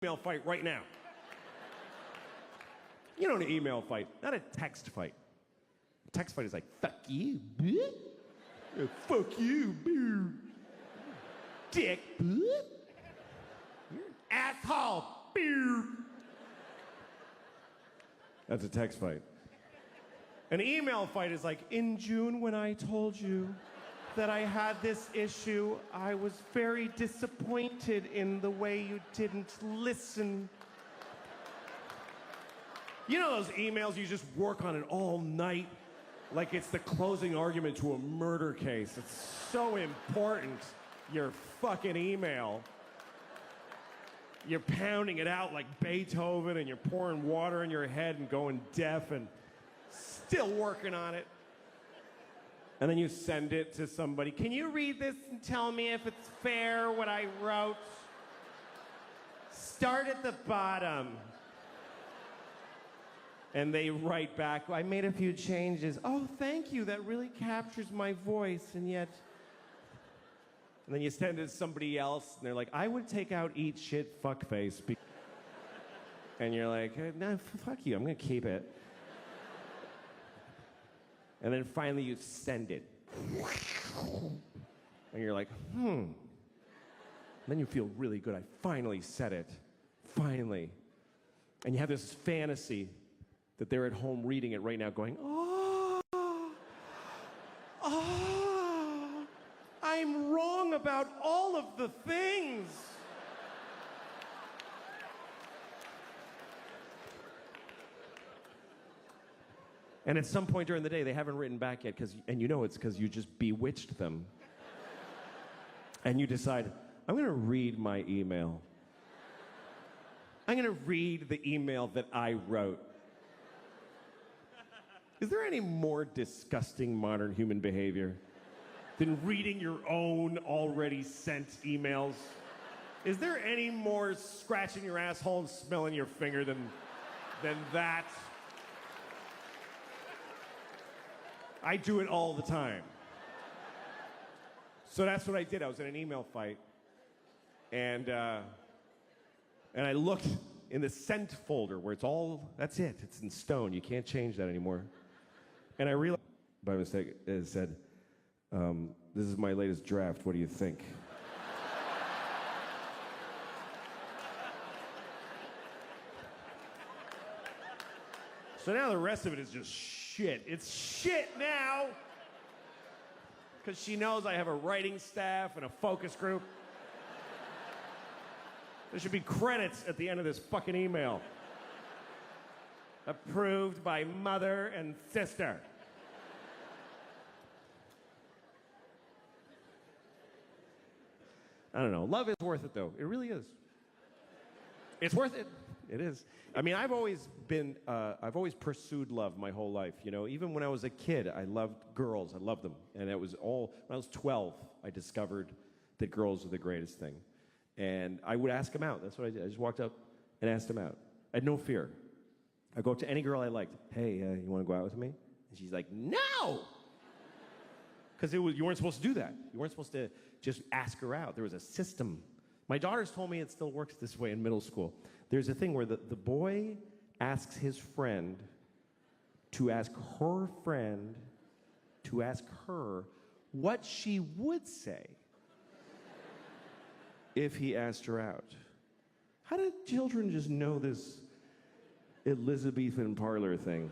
email fight right now. You know, an email fight, not a text fight. A text fight is like, fuck you, bitch. Fuck you, bitch. Dick, bitch. You're an asshole, bitch. That's a text fight. An email fight is like, in June when I told you that I had this issue, I was very disappointed in the way you didn't listen. You know those emails you just work on it all night? Like it's the closing argument to a murder case. It's so important, your fucking email. You're pounding it out like Beethoven and you're pouring water in your head and going deaf and still working on it. And then you send it to somebody. Can you read this and tell me if it's fair what I wrote? Start at the bottom. And they write back, I made a few changes. Oh, thank you, that really captures my voice, and yet... And then you send it to somebody else, and they're like, I would take out eat shit fuckface. And you're like, no, fuck you, I'm gonna keep it. And then finally you send it. And you're like, And then you feel really good, I finally said it. Finally. And you have this fantasy that they're at home reading it right now going, I'm wrong about all of the things. And at some point during the day, they haven't written back yet, and you know it's because you just bewitched them. And you decide, I'm going to read my email. I'm going to read the email that I wrote. Is there any more disgusting modern human behavior than reading your own already sent emails? Is there any more scratching your asshole and smelling your finger than that? I do it all the time. So that's what I did. I was in an email fight, and I looked in the sent folder where it's all, that's it. It's in stone. You can't change that anymore. And I realized, by mistake, it said, this is my latest draft. What do you think? So now the rest of it is just shit. It's shit now. Because she knows I have a writing staff and a focus group. There should be credits at the end of this fucking email. Approved by mother and sister. I don't know. Love is worth it, though. It really is. It's worth it. It is. I mean, I've always pursued love my whole life. You know, even when I was a kid, I loved girls. I loved them. And it was all, when I was 12, I discovered that girls were the greatest thing. And I would ask them out. That's what I did. I just walked up and asked them out. I had no fear. I go up to any girl I liked. Hey, you want to go out with me? And she's like, no! Because you weren't supposed to do that. You weren't supposed to just ask her out. There was a system. My daughters told me it still works this way in middle school. There's a thing where the boy asks his friend to ask her friend to ask her what she would say if he asked her out. How did children just know this Elizabethan parlor thing?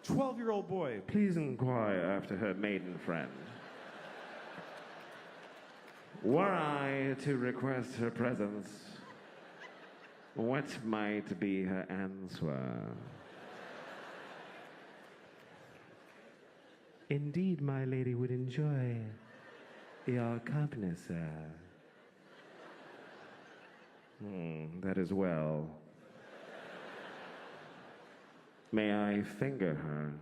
12-year-old boy, please inquire after her maiden friend. Were I to request her presence, what might be her answer? Indeed, my lady would enjoy your company, sir. That is well. May I finger her?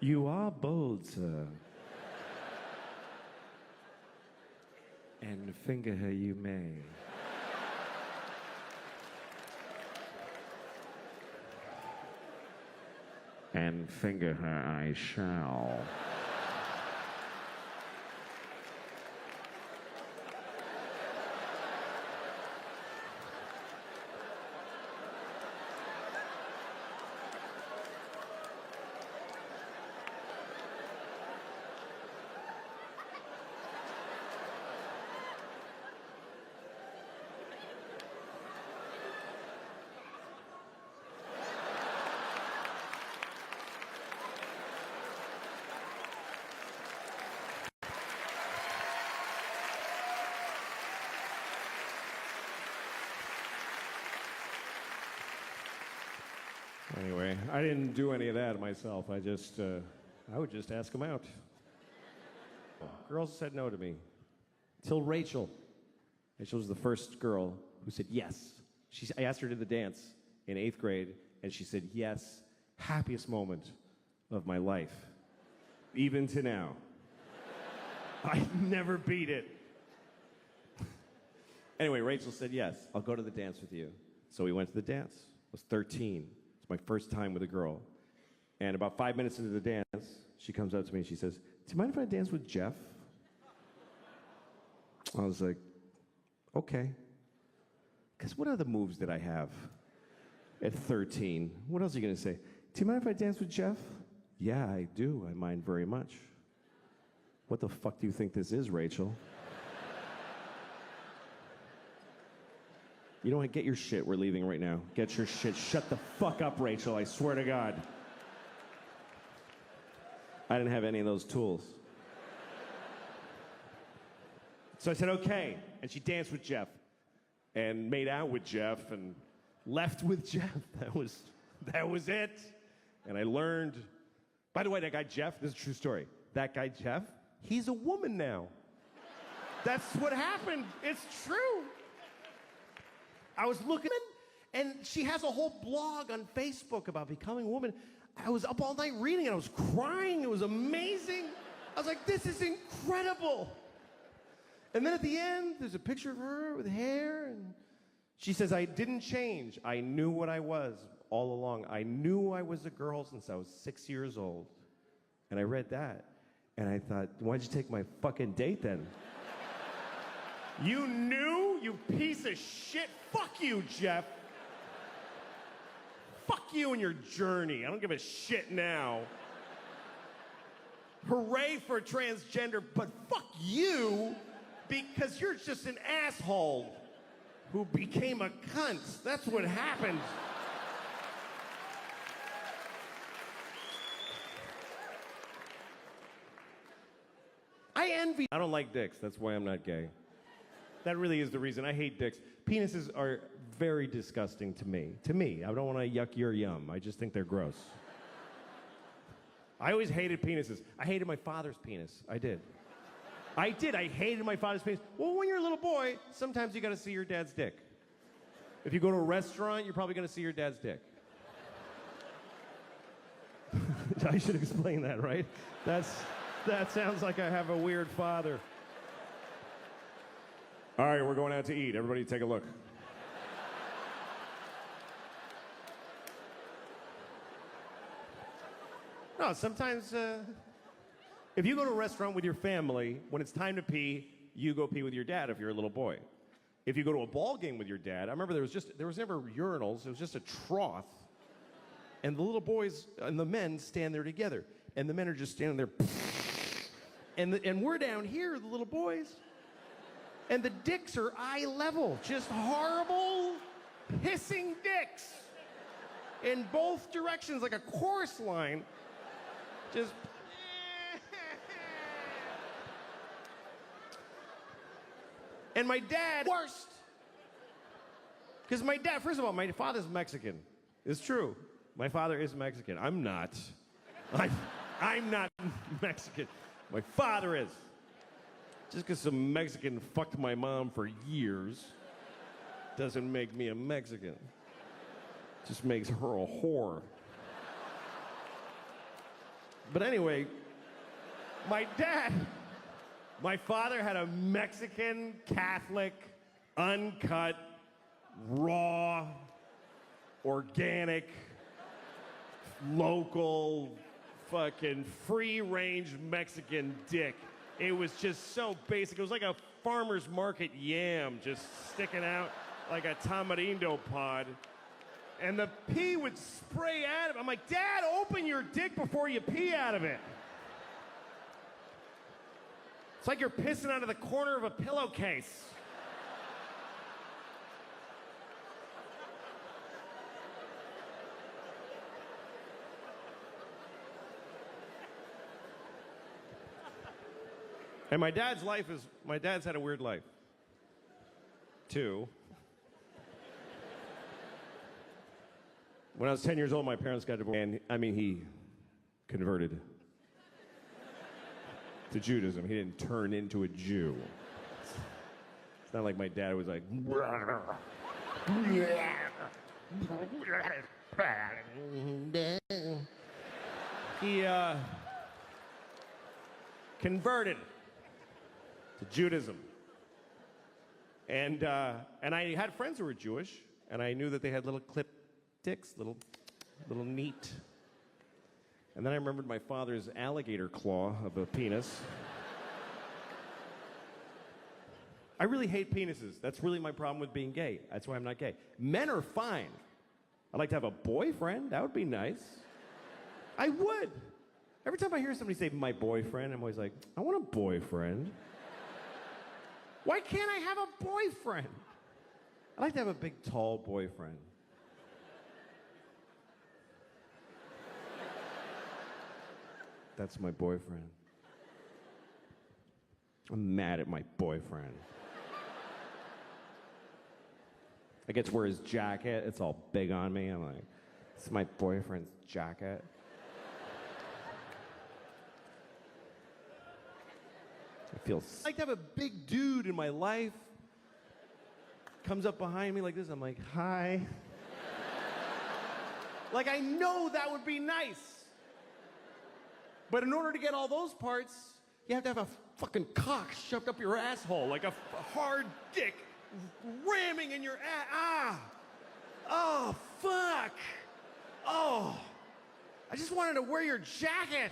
You are bold, sir. And finger her you may. And finger her I shall. Anyway, I didn't do any of that myself. I would just ask them out. Girls said no to me. Till Rachel. Rachel was the first girl who said yes. I asked her to the dance in 8th grade, and she said yes. Happiest moment of my life. Even to now. I never beat it. Anyway, Rachel said yes, I'll go to the dance with you. So we went to the dance. I was 13. My first time with a girl. And about 5 minutes into the dance, she comes up to me and she says, do you mind if I dance with Jeff? I was like, okay. Because what other moves did I have at 13? What else are you going to say? Do you mind if I dance with Jeff? Yeah, I do. I mind very much. What the fuck do you think this is, Rachel? You know what? Get your shit. We're leaving right now. Get your shit. Shut the fuck up, Rachel. I swear to God. I didn't have any of those tools. So I said, okay. And she danced with Jeff and made out with Jeff and left with Jeff. That was it. And I learned, by the way, that guy Jeff, this is a true story. That guy Jeff, he's a woman now. That's what happened. It's true. I was looking, and she has a whole blog on Facebook about becoming a woman. I was up all night reading it. I was crying. It was amazing. I was like, this is incredible. And then at the end, there's a picture of her with hair, and she says, I didn't change. I knew what I was all along. I knew I was a girl since I was 6 years old. And I read that, and I thought, why'd you take my fucking date then? You knew, you piece of shit. Fuck you, Jeff. Fuck you and your journey. I don't give a shit now. Hooray for transgender, but fuck you because you're just an asshole who became a cunt. That's what happened. I don't like dicks. That's why I'm not gay. That really is the reason. I hate dicks. Penises are very disgusting to me. I don't want to yuck your yum. I just think they're gross. I always hated penises. I hated my father's penis. I did. I hated my father's penis. Well, when you're a little boy, sometimes you got to see your dad's dick. If you go to a restaurant, you're probably going to see your dad's dick. I should explain that, right? That sounds like I have a weird father. All right, we're going out to eat. Everybody take a look. No, sometimes if you go to a restaurant with your family, when it's time to pee, you go pee with your dad if you're a little boy. If you go to a ball game with your dad, I remember there was never urinals, it was just a trough. And the little boys and the men stand there together. And the men are just standing there. And we're down here, the little boys. And the dicks are eye level, just horrible, hissing dicks in both directions, like a chorus line. Just. And my dad, worst. Because my dad, first of all, my father's Mexican. It's true. My father is Mexican. I'm not. I'm not Mexican. My father is. Just because some Mexican fucked my mom for years doesn't make me a Mexican. Just makes her a whore. But anyway, my father had a Mexican, Catholic, uncut, raw, organic, local fucking free-range Mexican dick. It was just so basic. It was like a farmer's market yam just sticking out like a tamarindo pod. And the pee would spray out of it. I'm like, Dad, open your dick before you pee out of it. It's like you're pissing out of the corner of a pillowcase. And my dad's had a weird life, too. When I was 10 years old, my parents got divorced, and he converted to Judaism. He didn't turn into a Jew. It's not like my dad was like, he converted to Judaism. And I had friends who were Jewish, and I knew that they had little clip dicks, little neat. And then I remembered my father's alligator claw of a penis. I really hate penises. That's really my problem with being gay. That's why I'm not gay. Men are fine. I'd like to have a boyfriend. That would be nice. I would. Every time I hear somebody say my boyfriend, I'm always like, I want a boyfriend. Why can't I have a boyfriend? I'd like to have a big, tall boyfriend. That's my boyfriend. I'm mad at my boyfriend. I get to wear his jacket. It's all big on me. I'm like, it's my boyfriend's jacket. I like to have a big dude in my life. Comes up behind me like this. I'm like, hi. Like, I know that would be nice. But in order to get all those parts, you have to have a fucking cock shoved up your asshole, like a hard dick ramming in your ass. Ah! Oh, fuck! Oh! I just wanted to wear your jacket!